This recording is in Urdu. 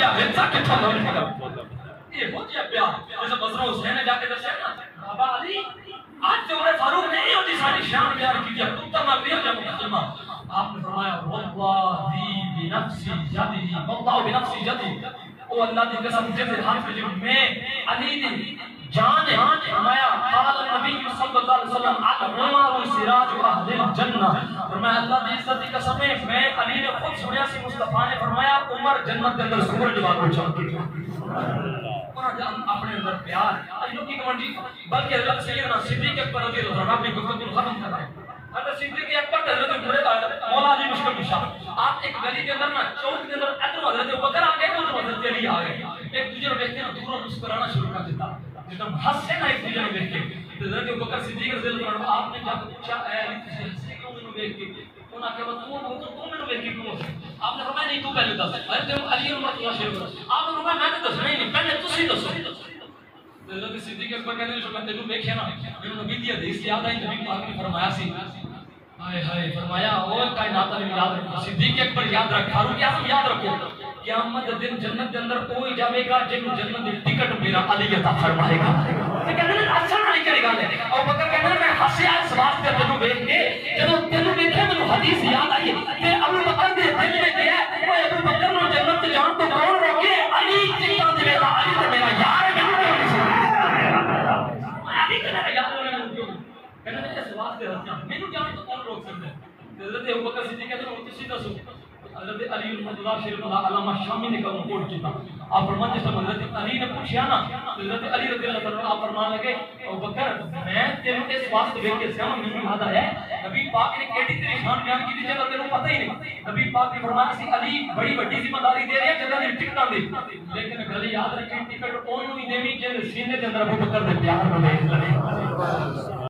پیار انسا کتھا لوگ یہ ہو جائے پیار جیسے مزرع حسین نے جا کے دسیا نا بابا علی آج تو عمر فاروق نے نہیں ہوتی ساری شان پیار کی دیا تم تو مرضی ہو جا مقدمہ آپ نے فرمایا واللہ بنفسی جدی واللہ بنفسی جدی او اللہ کی قسم جیسے ہاتھ میں جب میں علی نے جان فرمایا قال نبی صلی اللہ علیہ وسلم عمر سراج اہل الجنہ فرمایا اللہ کی عزت کی قسم ہے میں علی نے خود سنیا سی مصطفیٰ نے فرمایا عمر جنت کے اندر سورج والا چمکے اپنے اندر پیار علی کی کمانڈی بلکہ حضرت سیدنا صدیق اکبر رضی اللہ عنہ اپنی گفتگو ختم کر رہے ہیں حضرت صدیق اکبر حضرت مولا علی مشکل کی شان آپ ایک گلی کے اندر نا چوک کے اندر ادھر حضرت ابوبکر آ گئے تو حضرت علی آ گئے ایک دوسرے کو دیکھتے ہیں دوروں مسکرانا شروع کر دیتا جب ہم ہنسے نا ایک دوسرے کو دیکھ کے حضرت ابوبکر صدیق رضی اللہ عنہ آپ نے جب پوچھا اے علی تجھے ہنسے کیوں مینوں دیکھ کے انہاں نے کہا تو مینوں دیکھ کے کیوں آپ نے فرمایا نہیں تو پہلے دس حضرت علی رضی اللہ شروع آپ نے فرمایا میں نے دسنا ہی نہیں پہلے تسی دسو حضرت صدیق اکبر کہتے ہیں جو میں تینوں دیکھیا نا میں نبی دی حدیث یاد آئی نبی پاک نے فرمایا سی ہائے ہائے فرمایا او کائنات نے یاد رکھو صدیق اکبر یاد رکھ فاروق اعظم یاد رکھو قیامت دن جنت کے اندر کوئی جاوے گا جن جنت دی ٹکٹ میرا علی عطا فرمائے گا تے کہندے نے اچھا نہیں کرے گا او بکر کہندے نے میں ہنسیا اس واسطے تینوں دیکھ کے جدوں تینوں دیکھے مینوں حدیث یاد آئی تے ابو بکر دے دل میں گیا او ابو بکر نو جنت جان تو کون روکے علی چیتا دے گا علی تے میرا یار ہے علی کہنے یار کہنے نے اس واسطے ہنسیا مینوں جان تو کون روک سکتا ہے حضرت ابوبکر صدیق کہتے ہیں تسی دسو حضرت علی اللہ شریف اللہ علامہ شامی نے کہا کوٹ کیتا آپ فرمان جیسا حضرت علی نے پوچھیا نا حضرت علی رضی اللہ عنہ آپ فرمان لگے ابوبکر میں تینوں اس واسطے دیکھ کے سیاں مینوں یاد آیا ہے نبی پاک نے کیڑی تیری شان بیان کی جگہ تینوں پتہ ہی نہیں نبی پاک نے فرمایا سی علی بڑی بڑی ذمہ داری دے رہے ہیں جگہ دی ٹکٹاں دے لیکن گل یاد رکھیں ٹکٹ اونوں ہی دیوی جے سینے دے اندر ابوبکر دے پیار نال لے